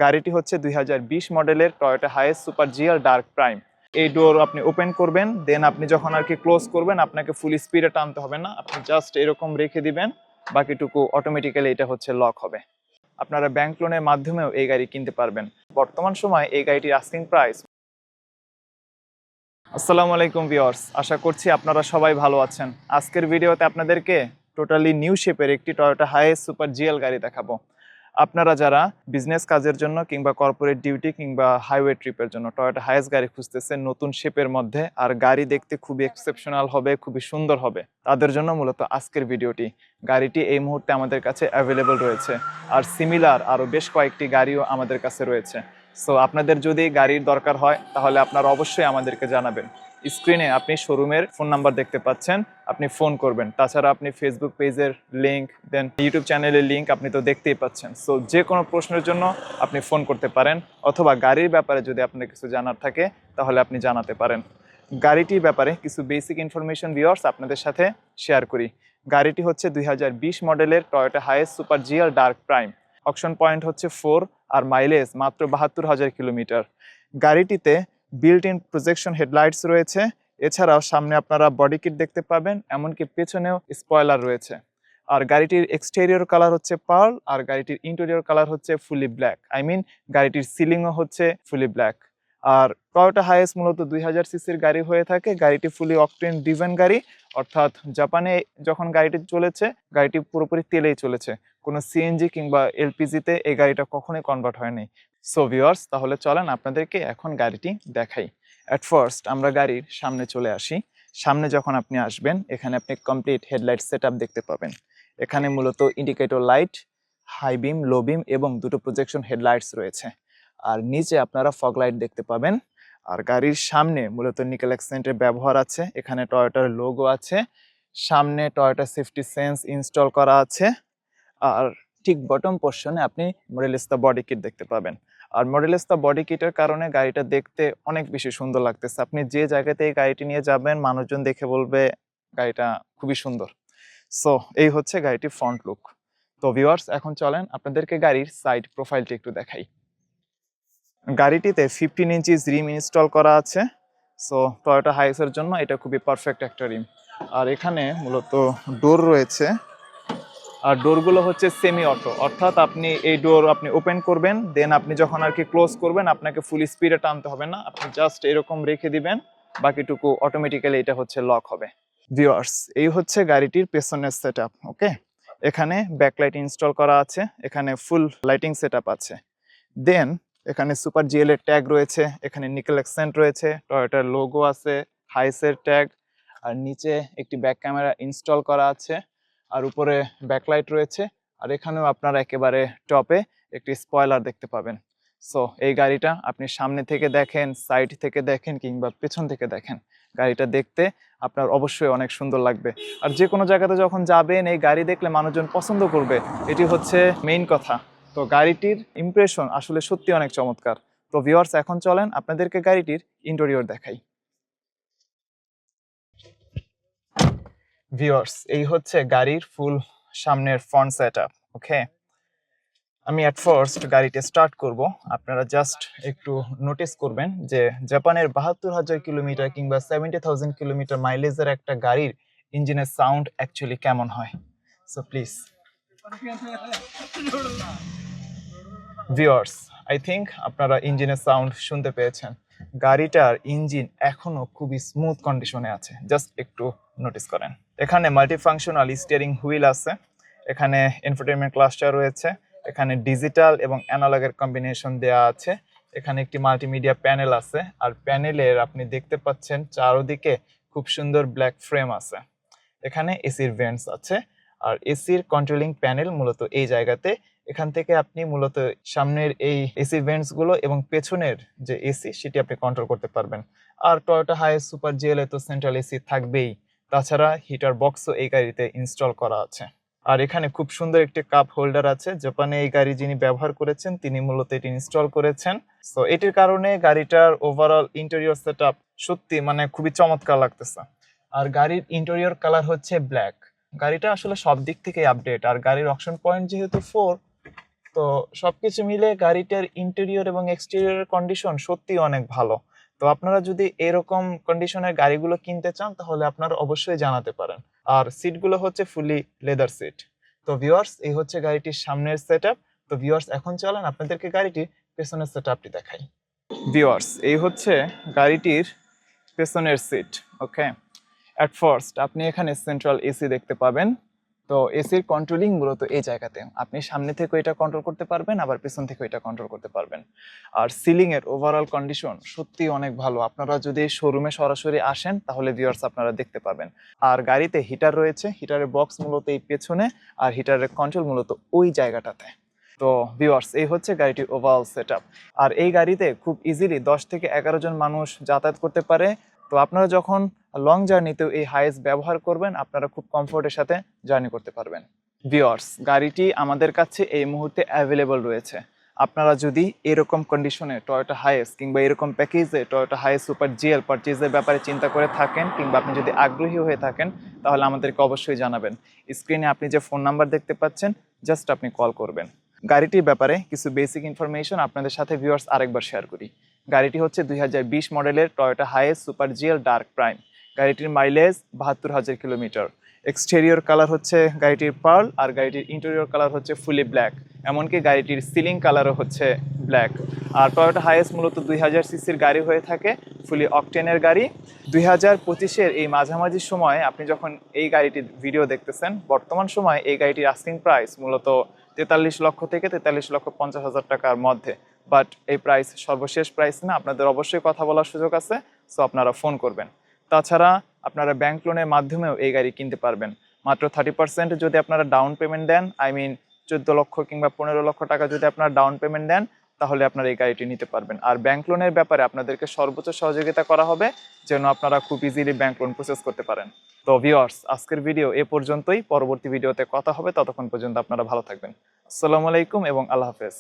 গাড়িটি হচ্ছে 2020 মডেলের Toyota Hiace super GL dark prime. এই ডোর আপনি ওপেন করবেন, দেন আপনি যখন আর কি ক্লোজ করবেন আপনাকে ফুল স্পিডে টানতে হবে না, আপনি জাস্ট এরকম রেখে দিবেন, বাকিটুকু অটোমেটিক্যালি এটা হচ্ছে লক হবে। আপনারা ব্যাংক লোনের মাধ্যমেও এই গাড়ি কিনতে পারবেন। বর্তমান সময় এই গাড়িটির আস্কিং প্রাইস। আসসালামু আলাইকুম ভিউয়ার্স, আশা করছি আপনারা সবাই ভালো আছেন। আজকের ভিডিওতে আপনাদেরকে টোটালি নিউ শেপের একটি টয়োটা হাইএস সুপার জিএল গাড়ি দেখাবো। আপনারা যারা বিজনেস কাজের জন্য কিংবা কর্পোরেট ডিউটি কিংবা হাইওয়ে ট্রিপের জন্য টয়োটা হাইএস গাড়ি খুঁজতেছেন নতুন শেপের মধ্যে, আর গাড়ি দেখতে খুবই এক্সেপশনাল হবে, খুবই সুন্দর হবে, তাদের জন্য মূলত আজকের ভিডিওটি। গাড়িটি এই মুহূর্তে আমাদের কাছে অ্যাভেলেবল রয়েছে, আর সিমিলার আরও বেশ কয়েকটি গাড়িও আমাদের কাছে রয়েছে। সো আপনাদের যদি গাড়ির দরকার হয় তাহলে আপনারা অবশ্যই আমাদেরকে জানাবেন। স্ক্রিনে আপনি শোরুমের ফোন নাম্বার দেখতে পাচ্ছেন, আপনি ফোন করবেন। তাছাড়া আপনি ফেসবুক পেজের লিঙ্ক, দেন ইউটিউব চ্যানেলের লিঙ্ক আপনি তো দেখতেই পাচ্ছেন। সো যে কোনো প্রশ্নের জন্য আপনি ফোন করতে পারেন, অথবা গাড়ির ব্যাপারে যদি আপনার কিছু জানার থাকে তাহলে আপনি জানাতে পারেন। গাড়িটির ব্যাপারে কিছু বেসিক ইনফরমেশন ভিউয়ার্স আপনাদের সাথে শেয়ার করি। গাড়িটি হচ্ছে 2020 মডেলের Toyota Hiace super GL dark prime. Auction point হচ্ছে 4, আর মাইলেজ মাত্র 72,000 কিলোমিটার। গাড়িটিতে বিল্ট ইন প্রজেকশন হেডলাইটস রয়েছে, এছাড়াও সামনে আপনারা বডি কিট দেখতে পাবেন, এমনকি পেছনেও স্পয়লার রয়েছে। আর গাড়িটির এক্সটেরিয়র কালার হচ্ছে পার্ল, আর গাড়িটির ইন্টেরিয়র কালার হচ্ছে ফুলি ব্ল্যাক। গাড়িটির সিলিংও হচ্ছে ফুলি ব্ল্যাক। আর টয়োটা হাইএস মূলত 2000 সিসির গাড়ি হয়ে থাকে। গাড়িটি ফুলি অকটেন ড্রিভেন গাড়ি, অর্থাৎ জাপানে যখন গাড়িটি চলেছে গাড়িটি পুরোপুরি তেলেই চলেছে, কোনো সিএনজি কিংবা এলপিজিতে এই গাড়িটা কখনোই কনভার্ট হয়নি। সো ভিউয়ার্স, তাহলে চলেন আপনাদেরকে এখন গাড়িটি দেখাই। অ্যাট ফার্স্ট আমরা গাড়ির সামনে চলে আসি। সামনে যখন আপনি আসবেন এখানে আপনি কমপ্লিট হেডলাইট সেটআপ দেখতে পাবেন। এখানে মূলত ইন্ডিকেটর লাইট, হাই বিম, লো বিম এবং দুটো প্রজেকশন হেডলাইটস রয়েছে। আর নিচে আপনারা ফগ লাইট দেখতে পাবেন। আর গাড়ির সামনে মূলত নিকেল অ্যাকসেন্টের ব্যবহার আছে, এখানে টয়োটার লোগো আছে, সামনে টয়োটা সেফটি সেন্স ইনস্টল করা আছে। আর ঠিক বটম পোর্শনে আপনি মডেলিস্তা বডি কিট দেখতে পাবেন। আর মডেলিস্তা বডি কিটের কারণে গাড়িটা দেখতে অনেক বেশি সুন্দর লাগতেছে। আপনি যে জায়গাতে এই গাড়িটি নিয়ে যাবেন মানুষজন দেখে বলবে গাড়িটা খুবই সুন্দর। সো এই হচ্ছে গাড়িটির ফ্রন্ট লুক। তো ভিউয়ার্স, এখন চলেন আপনাদেরকে গাড়ির সাইড প্রোফাইলটি একটু দেখাই। গাড়িটিতে 15 ইঞ্চিস রিম ইনস্টল করা আছে। সো টয়োটা হাইএসের জন্য এটা খুবই পারফেক্ট একটা রিম। আর এখানে মূলত ডোর রয়েছে, আর ডোরগুলো হচ্ছে সেমি অটো, অর্থাৎ আপনি এই ডোর আপনি ওপেন করবেন, দেন আপনি যখন আর কি ক্লোজ করবেন আপনাকে ফুল স্পিডে টানতে হবে না, আপনি জাস্ট এরকম রেখে দিবেন, বাকিটুকু অটোমেটিক্যালি এটা হচ্ছে লক হবে। ভিউয়ার্স, এই হচ্ছে গাড়িটির পেছনের সেটআপ। ওকে, এখানে ব্যাকলাইট ইনস্টল করা আছে, এখানে ফুল লাইটিং সেটআপ আছে। দেন এখানে সুপার জিএল এর ট্যাগ রয়েছে, এখানে নিকেল অ্যাকসেন্ট রয়েছে, টয়োটার লোগো আছে, হাইসের ট্যাগ, আর নিচে একটি ব্যাক ক্যামেরা ইনস্টল করা আছে, আর উপরে ব্যাকলাইট রয়েছে। আর এখানেও আপনারা একেবারে টপে একটি স্পয়লার দেখতে পাবেন। সো এই গাড়িটা আপনি সামনে থেকে দেখেন, সাইড থেকে দেখেন কিংবা পেছন থেকে দেখেন, গাড়িটা দেখতে আপনার অবশ্যই অনেক সুন্দর লাগবে। আর যে কোনো জায়গাতে যখন যাবেন এই গাড়ি দেখলে মানুষজন পছন্দ করবে, এটি হচ্ছে মেইন কথা। তো গাড়িটির ইমপ্রেশন আসলে সত্যি অনেক চমৎকার। তো ভিউয়ার্স, এখন চলেন আপনাদেরকে গাড়িটির ইন্টেরিয়র দেখাই। ভিউয়ার্স, এই হচ্ছে গাড়ির ফুল সামনের ফ্রন্ট সেটআপ। ওকে, আমি অ্যাট ফার্স্ট গাড়িটা স্টার্ট করব। আপনারা জাস্ট একটু নোটিস করবেন যে জাপানের 72,000 কিলোমিটার কিংবা 70,000 কিলোমিটার মাইলেজের একটা গাড়ির ইঞ্জিনের সাউন্ড অ্যাকচুয়ালি কেমন হয়। So please viewers, I think আপনারা ইঞ্জিনের সাউন্ড শুনতে পেয়েছেন। গাড়িটার ইঞ্জিন এখনো খুবই স্মুথ কন্ডিশনে আছে, জাস্ট একটু নোটিস করেন। এখানে মাল্টিফাংশনাল স্টিয়ারিং হুইল আছে, এখানে ইনফোটেইনমেন্ট ক্লাস্টার রয়েছে, এখানে ডিজিটাল এবং অ্যানালগের কম্বিনেশন দেওয়া আছে, এখানে একটি মাল্টিমিডিয়া প্যানেল আছে, আর প্যানেলের আপনি দেখতে পাচ্ছেন চারদিকে খুব সুন্দর ব্ল্যাক ফ্রেম আছে। এখানে এসির ভেন্টস আছে, আর এসির কন্ট্রোলিং প্যানেল মূলত এই জায়গাতে। এখান থেকে আপনি মূলত সামনের এই এসি ভেন্টস গুলো এবং পেছনের যে এসি সেটি আপনি কন্ট্রোল করতে পারবেন। আর টয়োটা হাইএস সুপার জিএল এ তো সেন্ট্রাল এসি থাকবেই, তাছাড়া হিটার বক্সও এই গাড়িতে ইনস্টল করা আছে। আর এখানে খুব সুন্দর একটি কাপ হোল্ডার আছে, জাপানে এই গাড়ি যিনি ব্যবহার করেছেন তিনি মূলত এটি ইনস্টল করেছেন। সো এটির কারণে গাড়িটার ওভারঅল ইন্টেরিয়র সেটআপ সত্যি খুবই চমৎকার লাগতেছে। আর গাড়ির ইন্টেরিয়র কালার হচ্ছে ব্ল্যাক। গাড়িটা আসলে সব দিক থেকে আপডেট, আর গাড়ির অকশন পয়েন্ট যেহেতু 4, তো সবকিছু মিলে গাড়িটার ইন্টেরিয়র এবং এক্সটেরিয়র কন্ডিশন সত্যি অনেক ভালো। তো আপনারা যদি এরকম কন্ডিশনের গাড়িগুলো কিনতে চান তাহলে আপনারা অবশ্যই জানাতে পারেন। আর সিটগুলো হচ্ছে ফুলি লেদার সিট। তো ভিউয়ার্স, এই হচ্ছে গাড়িটির সামনের সেটআপ। তো ভিউয়ার্স, এখন চলেন আপনাদেরকে গাড়িটির পেছনের সেটআপটি দেখাই। ভিউয়ার্স, এই হচ্ছে গাড়িটির পেছনের সিট। ওকে, অ্যাট ফার্স্ট আপনি এখানে সেন্ট্রাল এসি দেখতে পাবেন। তো এসির কন্ট্রোলিং মূলত এই জায়গাতে, আপনি সামনে থেকে এটা কন্ট্রোল করতে পারবেন, আবার পেছন থেকে এটা কন্ট্রোল করতে পারবেন। আর সিলিং এর ওভারঅল কন্ডিশন সত্যি অনেক ভালো। আপনারা যদি শোরুমে সরাসরি আসেন তাহলে ভিউয়ার্স আপনারা দেখতে পাবেন। আর গাড়িতে হিটার রয়েছে, হিটারের বক্স মূলত এই পেছনে, আর হিটারের কন্ট্রোল মূলত ওই জায়গাটাতে। তো ভিউয়ার্স, এই হচ্ছে গাড়িটির ওভারঅল সেটআপ। আর এই গাড়িতে খুব ইজিলি 10 থেকে 11 জন মানুষ যাতায়াত করতে পারে। তো আপনারা যখন লং জার্নিতেও এই হাইস ব্যবহার করবেন, আপনারা খুব কমফোর্টের সাথে জার্নি করতে পারবেন। ভিউয়ার্স, গাড়িটি আমাদের কাছে এই মুহূর্তে অ্যাভেলেবল রয়েছে। আপনারা যদি এরকম কন্ডিশনে টয়োটা হাইস কিংবা এরকম প্যাকেজে টয়োটা হাইস সুপার জিএল পারচেজের ব্যাপারে চিন্তা করে থাকেন, কিংবা আপনি যদি আগ্রহী হয়ে থাকেন, তাহলে আমাদেরকে অবশ্যই জানাবেন। স্ক্রিনে আপনি যে ফোন নাম্বার দেখতে পাচ্ছেন, জাস্ট আপনি কল করবেন। গাড়িটির ব্যাপারে কিছু বেসিক ইনফরমেশন আপনাদের সাথে ভিউয়ার্স আরেকবার শেয়ার করি। গাড়িটি হচ্ছে 2020 মডেলের Toyota হাইস super GL dark prime. গাড়িটির মাইলেজ 72,000 কিলোমিটার। এক্সটেরিয়র কালার হচ্ছে গাড়িটির পার্ল, আর গাড়িটির ইন্টেরিয়র কালার হচ্ছে ফুলি ব্ল্যাক। এমনকি গাড়িটির সিলিং কালারও হচ্ছে ব্ল্যাক। আর টয়োটা হাইস মূলত 2000 সিসির গাড়ি হয়ে থাকে, ফুলি অকটেনের গাড়ি। 2025-এর এই মাঝামাঝি সময়ে আপনি যখন এই গাড়িটির ভিডিও দেখতেছেন, বর্তমান সময়ে এই গাড়িটির আস্কিং প্রাইস মূলত 43 লক্ষ থেকে 43,50,000 টাকার মধ্যে। বাট এই প্রাইস সর্বশেষ প্রাইস না, আপনাদের অবশ্যই কথা বলার সুযোগ আছে, সো আপনারা ফোন করবেন। তাছাড়া আপনারা ব্যাংক লোনের মাধ্যমেও এই গাড়ি কিনতে পারবেন। মাত্র 30% যদি আপনারা ডাউন পেমেন্ট দেন, আই মিন 14 লক্ষ কিংবা 15 লক্ষ টাকা যদি আপনারা ডাউন পেমেন্ট দেন, তাহলে আপনারা এই গাড়িটি নিতে পারবেন। আর ব্যাংক লোনের ব্যাপারে আপনাদেরকে সর্বোচ্চ সহযোগিতা করা হবে, যেন আপনারা খুব ইজিলি ব্যাংক লোন প্রসেস করতে পারেন। তো ভিউয়ার্স, আজকের ভিডিও এ পর্যন্তই। পরবর্তী ভিডিওতে কথা হবে, ততক্ষণ পর্যন্ত আপনারা ভালো থাকবেন। আসসালামু আলাইকুম এবং আল্লাহ হাফেজ।